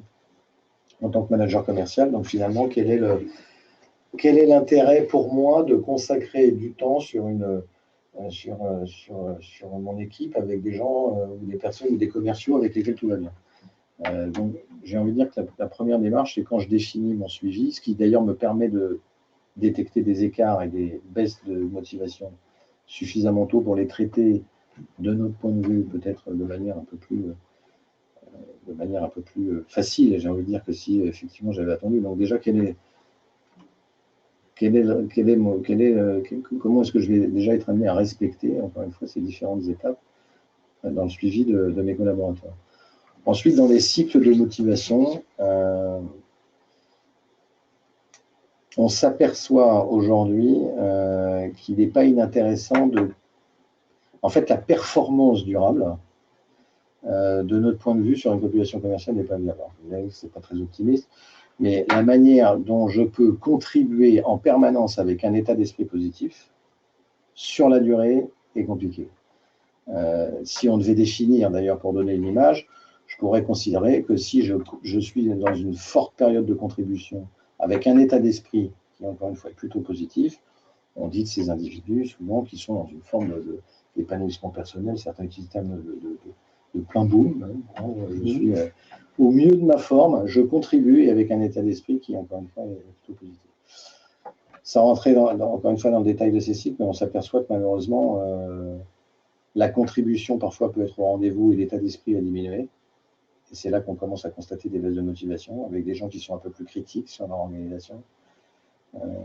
en tant que manager commercial. Donc finalement, quel est l'intérêt pour moi de consacrer du temps sur une sur mon équipe avec des gens ou des personnes ou des commerciaux avec lesquels tout va bien. Donc, j'ai envie de dire que la première démarche, c'est quand je définis mon suivi, ce qui d'ailleurs me permet de détecter des écarts et des baisses de motivation suffisamment tôt pour les traiter de notre point de vue, peut-être de manière un peu plus facile. Et j'ai envie de dire que si effectivement j'avais attendu. Donc déjà, comment est-ce que je vais déjà être amené à respecter, encore une fois, ces différentes étapes dans le suivi de mes collaborateurs. Ensuite, dans les cycles de motivation, on s'aperçoit aujourd'hui qu'il n'est pas inintéressant de... En fait, la performance durable, de notre point de vue, sur une population commerciale n'est pas viable. Vous voyez, ce n'est pas très optimiste, mais la manière dont je peux contribuer en permanence avec un état d'esprit positif, sur la durée, est compliqué. Si on devait définir, d'ailleurs, pour donner une image, je pourrais considérer que si je suis dans une forte période de contribution, avec un état d'esprit qui, encore une fois, est plutôt positif, on dit de ces individus, souvent, qui sont dans une forme d'épanouissement personnel, certains qui terminent de plein boom. Hein, je suis au mieux de ma forme, je contribue, et avec un état d'esprit qui, encore une fois, est plutôt positif. Sans rentrer, encore une fois, dans le détail de ces cycles, mais on s'aperçoit que, malheureusement, la contribution, parfois, peut être au rendez-vous et l'état d'esprit a diminué. Et c'est là qu'on commence à constater des baisses de motivation, avec des gens qui sont un peu plus critiques sur leur organisation,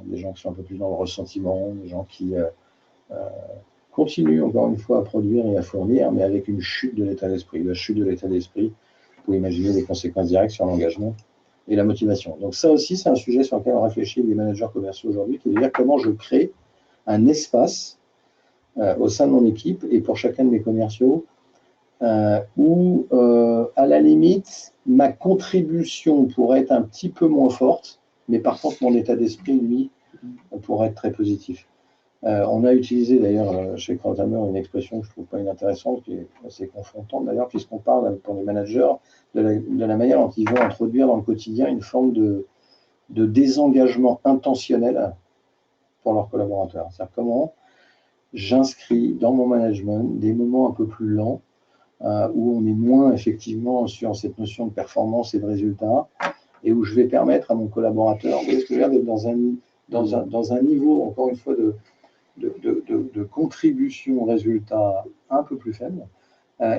des gens qui sont un peu plus dans le ressentiment, des gens qui continuent, encore une fois, à produire et à fournir, mais avec une chute de l'état d'esprit. La chute de l'état d'esprit, vous pouvez imaginer des conséquences directes sur l'engagement et la motivation. Donc ça aussi, c'est un sujet sur lequel on réfléchit les managers commerciaux aujourd'hui, qui veut dire comment je crée un espace au sein de mon équipe et pour chacun de mes commerciaux, où, à la limite, ma contribution pourrait être un petit peu moins forte, mais par contre, mon état d'esprit, lui, pourrait être très positif. On a utilisé d'ailleurs chez Krauthammer une expression que je ne trouve pas inintéressante, qui est assez confrontante d'ailleurs, puisqu'on parle pour les managers de la manière dont ils vont introduire dans le quotidien une forme de désengagement intentionnel pour leurs collaborateurs. C'est-à-dire comment j'inscris dans mon management des moments un peu plus lents, où on est moins effectivement sur cette notion de performance et de résultat, et où je vais permettre à mon collaborateur d'être dans un niveau, encore une fois, de contribution au résultat un peu plus faible,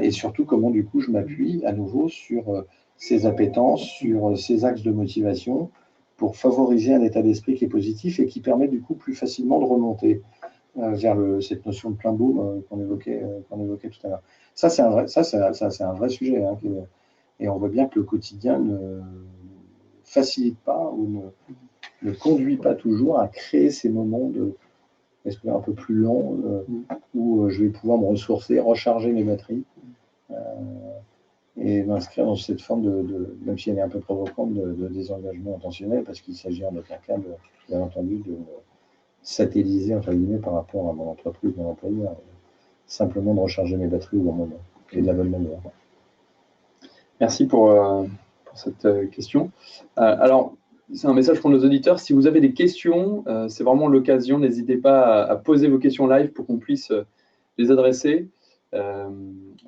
et surtout comment du coup je m'appuie à nouveau sur ses appétences, sur ses axes de motivation, pour favoriser un état d'esprit qui est positif et qui permet du coup plus facilement de remonter vers cette notion de plein boom qu'on évoquait tout à l'heure. Ça, c'est un vrai sujet, hein, et on voit bien que le quotidien ne facilite pas ou ne conduit pas toujours à créer ces moments un peu plus longs où je vais pouvoir me ressourcer, recharger mes batteries et m'inscrire dans cette forme même si elle est un peu provocante, de désengagement intentionnel, parce qu'il s'agit en aucun cas, bien entendu, de satelliser, entre guillemets, par rapport à mon entreprise, mon employeur. Simplement de recharger mes batteries au bon moment et de la bonne manière.
Merci pour cette question. Alors, c'est un message pour nos auditeurs. Si vous avez des questions, c'est vraiment l'occasion. N'hésitez pas à poser vos questions live pour qu'on puisse les adresser.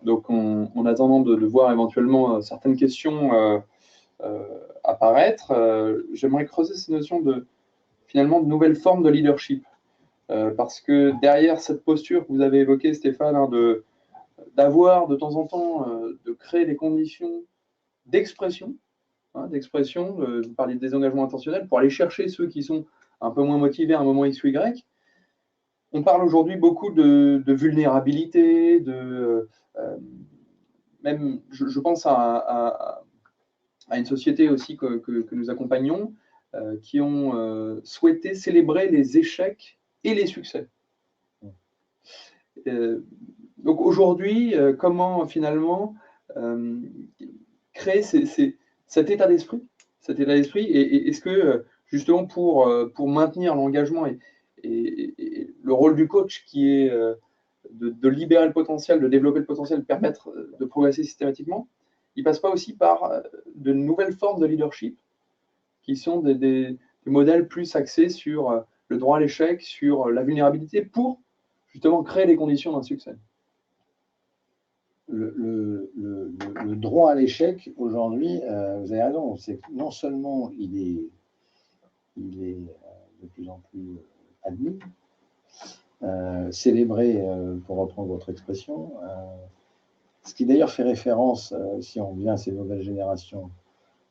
Donc, en attendant de voir éventuellement certaines questions apparaître, j'aimerais creuser cette notion finalement de nouvelles formes de leadership. Parce que derrière cette posture que vous avez évoquée, Stéphane, hein, d'avoir de temps en temps, de créer des conditions d'expression, vous parlez de désengagement intentionnel, pour aller chercher ceux qui sont un peu moins motivés à un moment X ou Y. On parle aujourd'hui beaucoup de vulnérabilité, même, je pense à une société aussi que nous accompagnons, qui ont souhaité célébrer les échecs et les succès. Donc aujourd'hui, comment finalement créer cet état d'esprit, et est-ce que justement pour maintenir l'engagement et le rôle du coach qui est de libérer le potentiel, de développer le potentiel, de permettre de progresser systématiquement, il passe pas aussi par de nouvelles formes de leadership qui sont des modèles plus axés sur le droit à l'échec, sur la vulnérabilité, pour justement créer les conditions d'un succès.
Le droit à l'échec, aujourd'hui, vous avez raison, c'est que non seulement il est de plus en plus admis, célébré, pour reprendre votre expression, ce qui d'ailleurs fait référence, si on vient à ces nouvelles générations,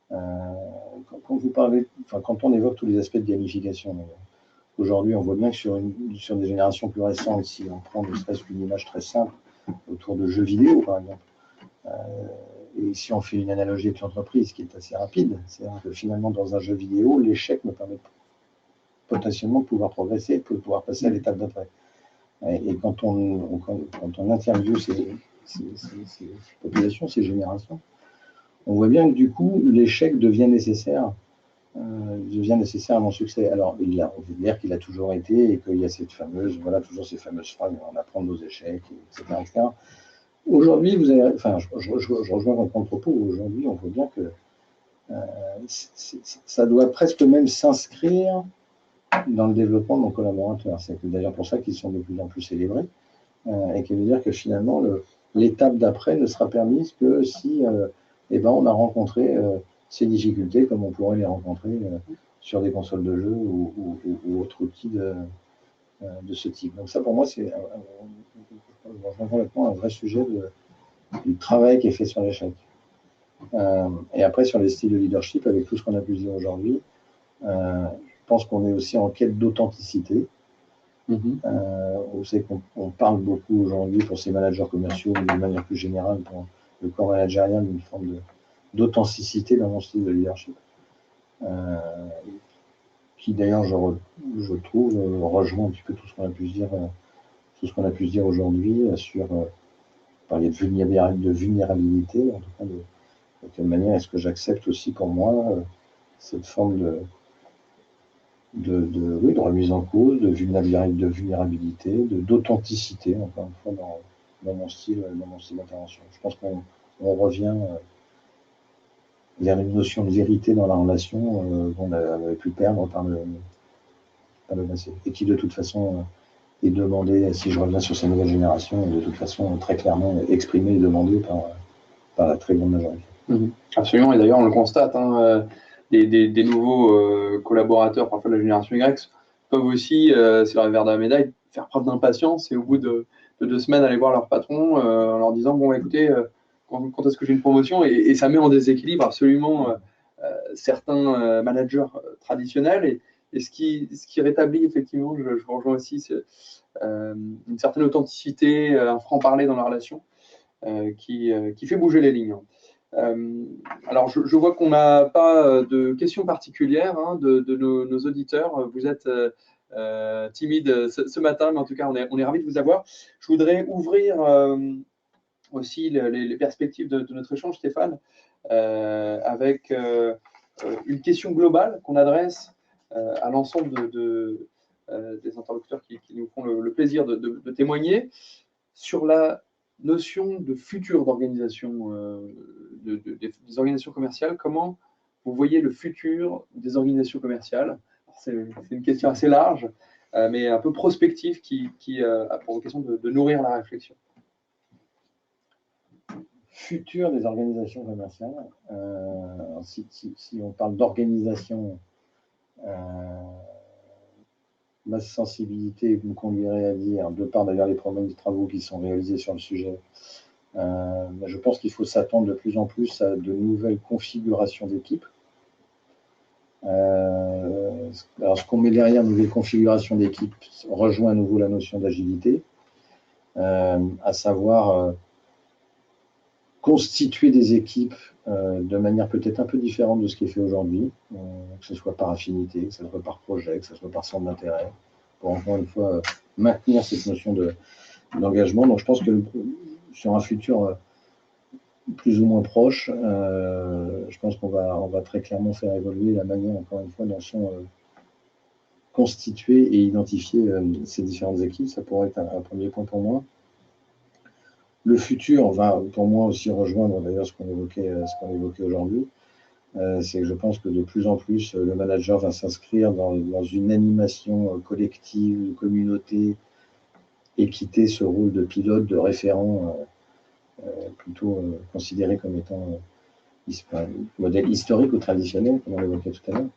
quand vous parlez, enfin, quand on évoque tous les aspects de gamification, aujourd'hui on voit bien que sur des générations plus récentes, si on prend ne serait-ce qu'une image très simple autour de jeux vidéo par exemple, et si on fait une analogie avec l'entreprise qui est assez rapide, c'est-à-dire que finalement dans un jeu vidéo, l'échec me permet potentiellement de pouvoir progresser, de pouvoir passer à l'étape d'après. Et quand on interviewe ces populations, ces générations, on voit bien que du coup, l'échec devient nécessaire à mon succès. Alors, on veut dire qu'il a toujours été et qu'il y a toujours ces fameuses phrases, on apprend de nos échecs, etc. etc. Aujourd'hui, je rejoins votre propos, aujourd'hui, on voit bien que ça doit presque même s'inscrire dans le développement de nos collaborateurs. C'est d'ailleurs pour ça qu'ils sont de plus en plus célébrés, et qui veut dire que finalement, l'étape d'après ne sera permise que si on a rencontré ces difficultés comme on pourrait les rencontrer sur des consoles de jeu ou autres outils de ce type. Donc ça, pour moi, c'est complètement un vrai sujet du travail qui est fait sur l'échec. Et après, sur les styles de leadership, avec tout ce qu'on a pu dire aujourd'hui, je pense qu'on est aussi en quête d'authenticité. On sait qu'on parle beaucoup aujourd'hui pour ces managers commerciaux, mais de manière plus générale pour le corps managérial, d'une forme d'authenticité dans mon style de leadership, qui d'ailleurs, je trouve, rejoint un petit peu tout ce qu'on a pu se dire, aujourd'hui sur parler de vulnérabilité, en tout cas de quelle manière est-ce que j'accepte aussi pour moi cette forme de remise en cause, de vulnérabilité, d'authenticité, encore une fois, dans mon style d'intervention. Je pense qu'on revient vers une notion de vérité dans la relation qu'on avait pu perdre par le passé, et qui de toute façon est demandée, si je reviens sur ces nouvelles générations, de toute façon très clairement exprimée et demandée par la très grande majorité.
Absolument, et d'ailleurs on le constate, des nouveaux collaborateurs, parfois de la génération Y, peuvent aussi, c'est le revers de la médaille, faire preuve d'impatience et au bout de 2 semaines aller voir leur patron en leur disant bon écoutez, quand est-ce que j'ai une promotion, et ça met en déséquilibre absolument certains managers traditionnels, et ce qui rétablit effectivement, je vous rejoins aussi, une certaine authenticité, un franc-parler dans la relation qui fait bouger les lignes. Alors, je vois qu'on n'a pas de questions particulières de nos auditeurs. Vous êtes timide ce matin, mais en tout cas, on est ravis de vous avoir. Je voudrais ouvrir aussi les perspectives de notre échange, Stéphane, avec une question globale qu'on adresse à l'ensemble des interlocuteurs qui nous font le plaisir de témoigner sur la notion de futur d'organisation, des organisations commerciales. Comment vous voyez le futur des organisations commerciales? C'est une question assez large, mais un peu prospective qui a pour vocation de nourrir la réflexion.
Futur des organisations commerciales. Si on parle d'organisation, ma sensibilité me conduirait à dire, de par d'ailleurs les problèmes de travaux qui sont réalisés sur le sujet, mais je pense qu'il faut s'attendre de plus en plus à de nouvelles configurations d'équipes. Alors, ce qu'on met derrière nouvelles configurations d'équipes rejoint à nouveau la notion d'agilité, à savoir constituer des équipes de manière peut-être un peu différente de ce qui est fait aujourd'hui, que ce soit par affinité, que ce soit par projet, que ce soit par centre d'intérêt, pour encore une fois maintenir cette notion d'engagement. Donc je pense que sur un futur plus ou moins proche, je pense qu'on va très clairement faire évoluer la manière, encore une fois, dont sont constituées et identifiées ces différentes équipes. Ça pourrait être un premier point pour moi. Le futur va pour moi aussi rejoindre d'ailleurs ce qu'on évoquait aujourd'hui. C'est que je pense que de plus en plus, le manager va s'inscrire dans une animation collective, une communauté, et quitter ce rôle de pilote, de référent, plutôt considéré comme étant modèle historique ou traditionnel, comme on l'évoquait tout à l'heure.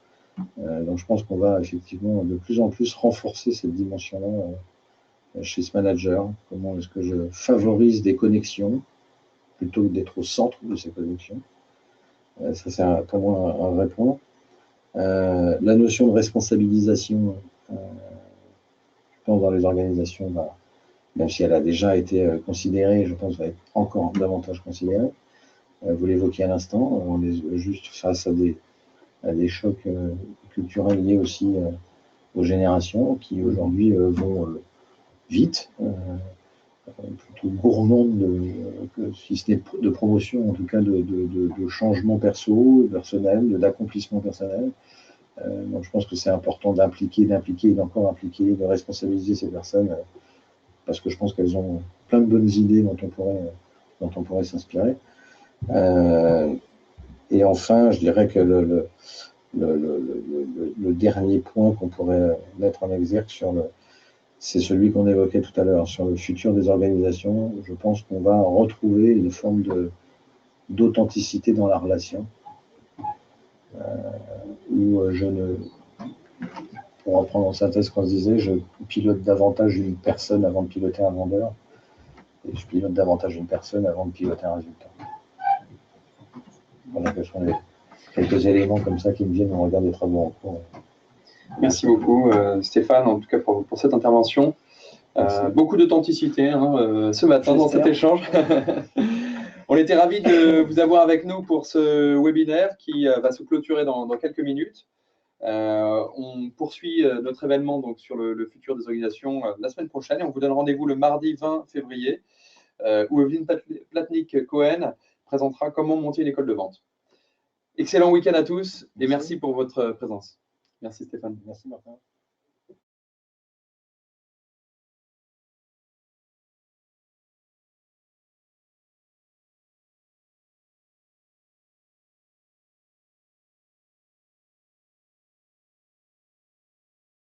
Donc je pense qu'on va effectivement de plus en plus renforcer cette dimension-là chez ce manager. Comment est-ce que je favorise des connexions plutôt que d'être au centre de ces connexions. Ça, c'est pour moi un vrai point. La notion de responsabilisation, je pense dans les organisations, même si elle a déjà été considérée, je pense va être encore davantage considérée. Vous l'évoquiez à l'instant, on est juste face à des chocs culturels liés aussi aux générations qui aujourd'hui vont vite, plutôt gourmandes, si ce n'est de promotion, en tout cas de changement personnel, d'accomplissement personnel. Donc je pense que c'est important d'impliquer, d'encore impliquer, de responsabiliser ces personnes, parce que je pense qu'elles ont plein de bonnes idées dont on pourrait s'inspirer. Et enfin, je dirais que le dernier point qu'on pourrait mettre en exergue c'est celui qu'on évoquait tout à l'heure, sur le futur des organisations. Je pense qu'on va retrouver une forme d'authenticité dans la relation, où pour reprendre en synthèse ce qu'on se disait, je pilote davantage une personne avant de piloter un vendeur, et je pilote davantage une personne avant de piloter un résultat. Voilà, ce sont quelques éléments comme ça qui me viennent au regard des travaux en cours.
Merci beaucoup, Stéphane, en tout cas pour cette intervention. Beaucoup d'authenticité ce matin dans cet échange. On était ravis de vous avoir avec nous pour ce webinaire qui va se clôturer dans quelques minutes. On poursuit notre événement donc, sur le futur des organisations la semaine prochaine et on vous donne rendez-vous le mardi 20 février où Evelyne Platnik-Cohen présentera comment monter une école de vente. Excellent week-end à tous et merci pour votre présence. Merci Stéphane.
Merci Martin.